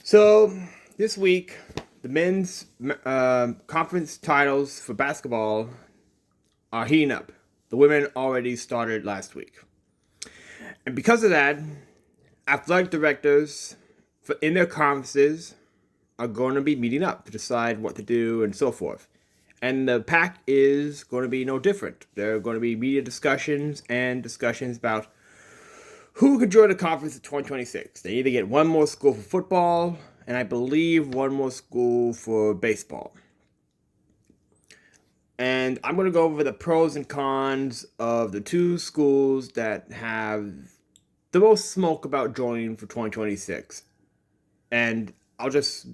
So this week, the men's conference titles for basketball are heating up. The women already started last week, and because of that, athletic directors in their conferences are going to be meeting up to decide what to do and so forth. And the pack is going to be no different. There are going to be media discussions and discussions about who could join the conference in 2026. They either get one more school for football, and I believe one more school for baseball. And I'm going to go over the pros and cons of the two schools that have the most smoke about joining for 2026. And I'll just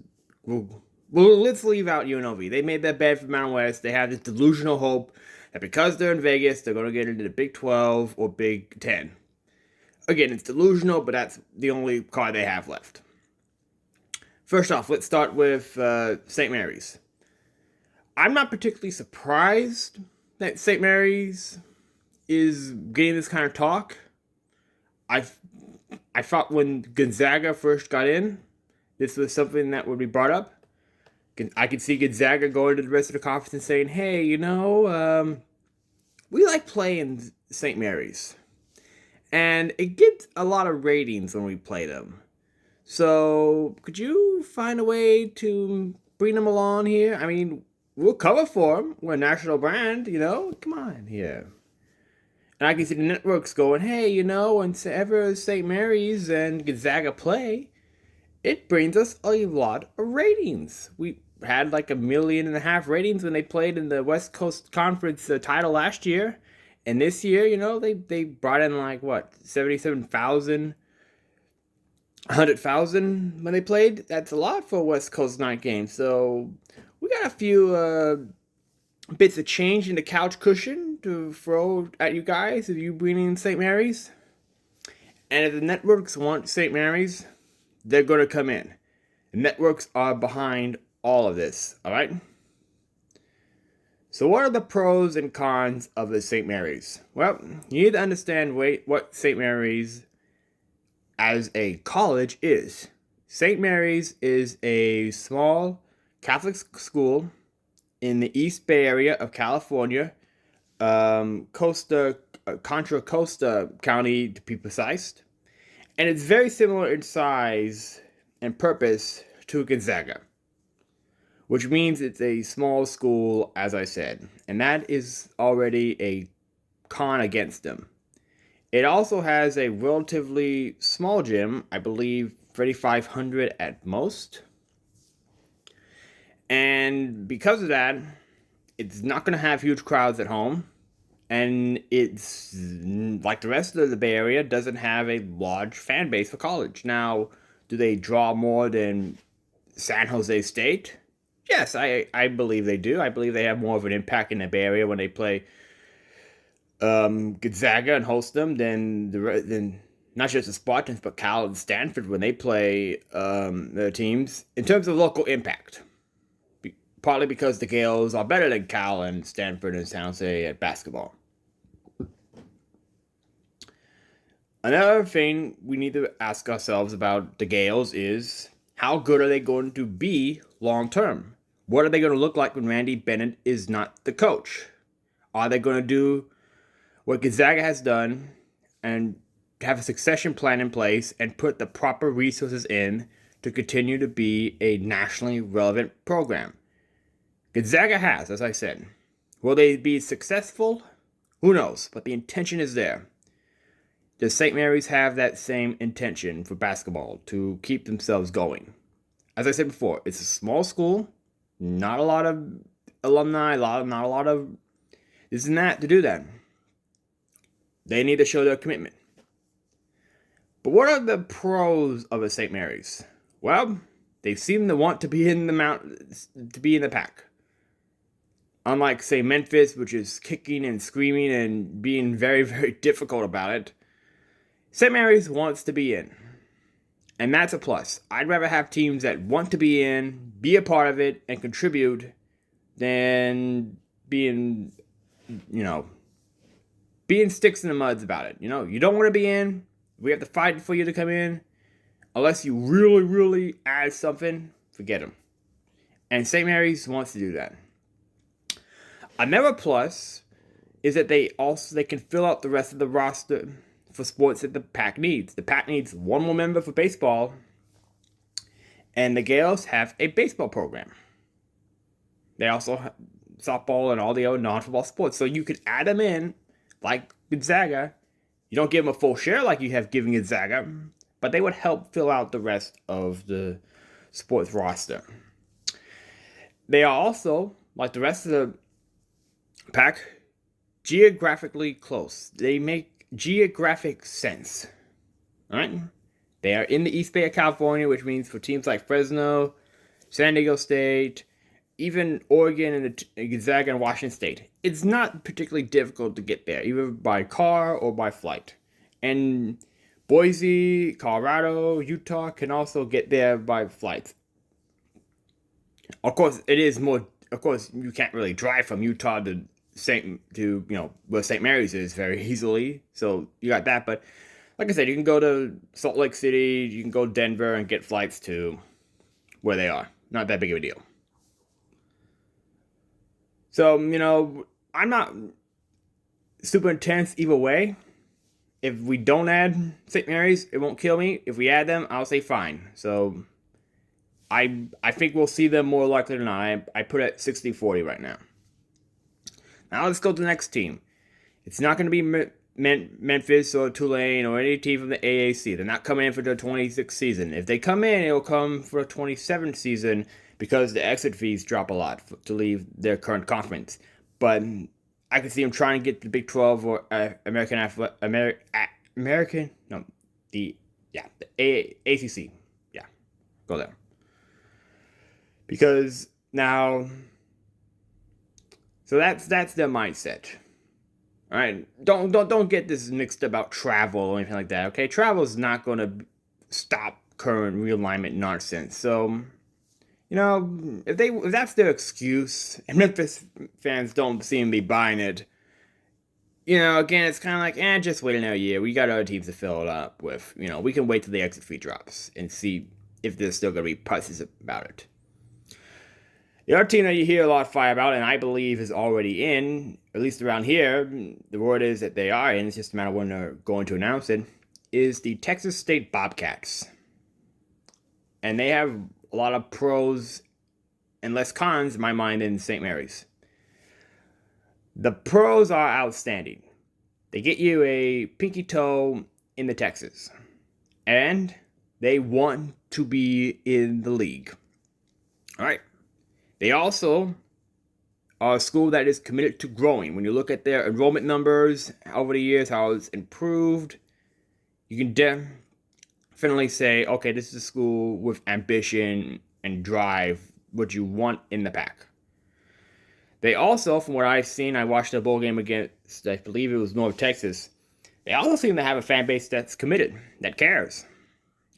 let's leave out UNLV. They made that bad for Mountain West. They have this delusional hope that because they're in Vegas, they're going to get into the Big 12 or Big 10. Again, it's delusional, but that's the only card they have left. First off, let's start with St. Mary's. I'm not particularly surprised that St. Mary's is getting this kind of talk. I thought when Gonzaga first got in, this was something that would be brought up. I could see Gonzaga going to the rest of the conference and saying, hey, we like playing St. Mary's. And it gets a lot of ratings when we play them. So, could you find a way to bring them along here? I mean, we'll cover for them. We're a national brand, Come on here. And I can see the networks going, hey, whenever St. Mary's and Gonzaga play, it brings us a lot of ratings. We had like 1.5 million ratings when they played in the West Coast Conference title last year. And this year, they brought in like, 77,000, 100,000 when they played. That's a lot for a West Coast night game. So we got a few bits of change in the couch cushion to throw at you guys if you bring in St. Mary's. And if the networks want St. Mary's, they're going to come in. The networks are behind all of this, all right? So what are the pros and cons of the St. Mary's? Well, you need to understand what St. Mary's as a college is. St. Mary's is a small Catholic school in the East Bay Area of California, Contra Costa County to be precise. And it's very similar in size and purpose to Gonzaga, which means it's a small school, as I said. And that is already a con against them. It also has a relatively small gym, I believe 3,500 at most. And because of that, it's not going to have huge crowds at home. And it's, like the rest of the Bay Area, doesn't have a large fan base for college. Now, do they draw more than San Jose State? Yes, I believe they do. I believe they have more of an impact in the Bay Area when they play Gonzaga and host them than not just the Spartans, but Cal and Stanford when they play their teams in terms of local impact. Partly because the Gales are better than Cal and Stanford and San Jose at basketball. Another thing we need to ask ourselves about the Gales is how good are they going to be long term? What are they going to look like when Randy Bennett is not the coach? Are they going to do what Gonzaga has done and have a succession plan in place and put the proper resources in to continue to be a nationally relevant program? Gonzaga has, as I said. Will they be successful? Who knows, but the intention is there. Does St. Mary's have that same intention for basketball to keep themselves going? As I said before, it's a small school, not a lot of alumni, not a lot of this and that to do that. They need to show their commitment. But what are the pros of a St. Mary's? Well, they seem to want to be in the pack. Unlike, say, Memphis, which is kicking and screaming and being very, very difficult about it, St. Mary's wants to be in. And that's a plus. I'd rather have teams that want to be in, be a part of it, and contribute than being sticks in the muds about it. You don't want to be in. We have to fight for you to come in. Unless you really, really add something, forget them. And St. Mary's wants to do that. Another plus is that they can fill out the rest of the roster for sports that the Pac needs. The Pac needs one more member for baseball, and the Gales have a baseball program. They also have softball and all the other non-football sports, so you could add them in like Gonzaga. You don't give them a full share like you have given Gonzaga, but they would help fill out the rest of the sports roster. They are also, like the rest of the Pac, geographically close. They make geographic sense. All right? They are in the East Bay of California, which means for teams like Fresno, San Diego State, even Oregon and Gonzaga and Washington State, it's not particularly difficult to get there, either by car or by flight. And Boise, Colorado, Utah can also get there by flight. Of course, it is more. Of course, you can't really drive from Utah to where St. Mary's is very easily. So you got that. But like I said, you can go to Salt Lake City, you can go to Denver and get flights to where they are. Not that big of a deal. So, I'm not super intense either way. If we don't add St. Mary's, it won't kill me. If we add them, I'll say fine. So, I think we'll see them more likely than not. I put it at 60-40 right now. Now let's go to the next team. It's not going to be Memphis or Tulane or any team from the AAC. They're not coming in for the 26th season. If they come in, it'll come for a 27th season because the exit fees drop a lot to leave their current conference. But I can see them trying to get the Big 12 or the ACC. Yeah, go there. Because now, so that's their mindset. All right, don't get this mixed about travel or anything like that. Okay, travel is not going to stop current realignment nonsense. So, if that's their excuse, and Memphis fans don't seem to be buying it, again, it's kind of like, just wait another year. We got other teams to fill it up with. We can wait till the exit fee drops and see if there's still going to be pusses about it. The other team that you hear a lot of fire about, and I believe is already in, at least around here, the word is that they are in, it's just a matter of when they're going to announce it, is the Texas State Bobcats. And they have a lot of pros and less cons, in my mind, than St. Mary's. The pros are outstanding. They get you a pinky toe in the Texas. And they want to be in the league. All right. They also are a school that is committed to growing. When you look at their enrollment numbers over the years, how it's improved, you can definitely say, okay, this is a school with ambition and drive, what you want in the Pac. They also, from what I've seen, I watched a bowl game against, I believe it was North Texas. They also seem to have a fan base that's committed, that cares.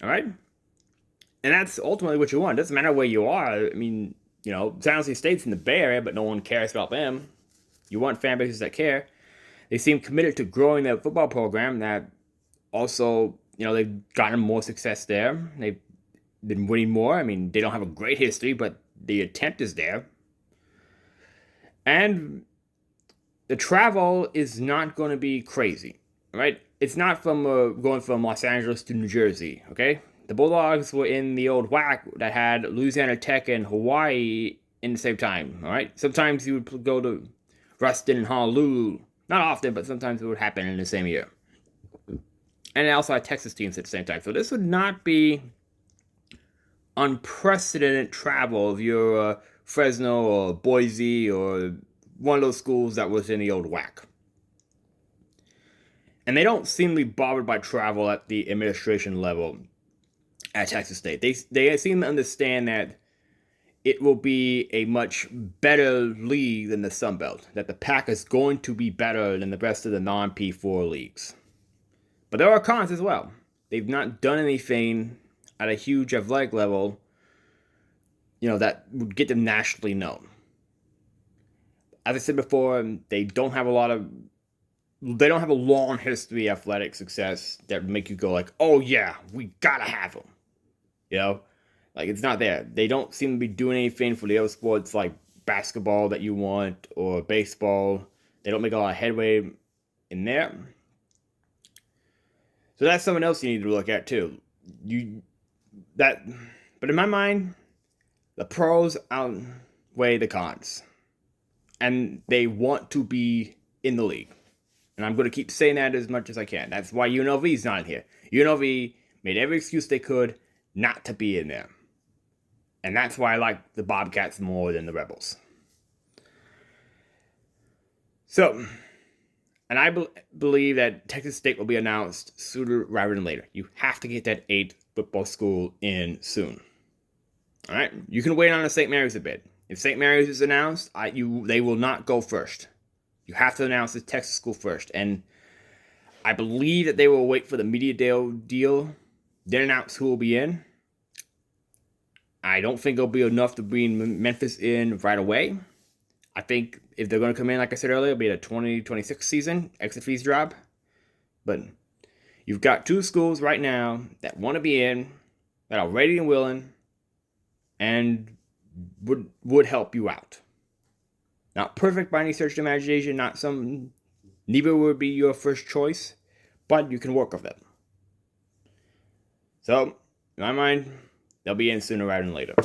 All right? And that's ultimately what you want. It doesn't matter where you are. I mean, San Jose State's in the Bay Area, but no one cares about them. You want fan bases that care. They seem committed to growing their football program. That also, they've gotten more success there. They've been winning more. I mean, they don't have a great history, but the attempt is there. And the travel is not going to be crazy, right? It's not from going from Los Angeles to New Jersey, okay? The Bulldogs were in the old WAC that had Louisiana Tech and Hawaii in the same time, all right? Sometimes you would go to Ruston and Honolulu. Not often, but sometimes it would happen in the same year. And they also had Texas teams at the same time. So this would not be unprecedented travel if you're Fresno or Boise or one of those schools that was in the old WAC. And they don't seem to be bothered by travel at the administration level at Texas State. They seem to understand that it will be a much better league than the Sun Belt, that the Pac is going to be better than the rest of the non-P4 leagues. But there are cons as well. They've not done anything at a huge athletic level, that would get them nationally known. As I said before, they don't have a long history of athletic success that would make you go like, oh yeah, we gotta have them. You know, like it's not there. They don't seem to be doing anything for the other sports like basketball that you want or baseball. They don't make a lot of headway in there. So that's someone else you need to look at too. But in my mind, the pros outweigh the cons, and they want to be in the league. And I'm going to keep saying that as much as I can. That's why UNLV's not in here. UNLV made every excuse they could not to be in there. And that's why I like the Bobcats more than the Rebels. So, and I believe that Texas State will be announced sooner rather than later. You have to get that 8th football school in soon. All right? You can wait on the St. Mary's a bit. If St. Mary's is announced, they will not go first. You have to announce the Texas school first. And I believe that they will wait for the media deal, then announce who will be in. I don't think it'll be enough to bring Memphis in right away. I think if they're going to come in, like I said earlier, it'll be a 2026 season, exit fees drop. But you've got 2 schools right now that want to be in, that are ready and willing, and would help you out. Not perfect by any stretch of imagination, neither would be your first choice, but you can work with them. So, in my mind, they'll be in sooner rather than later.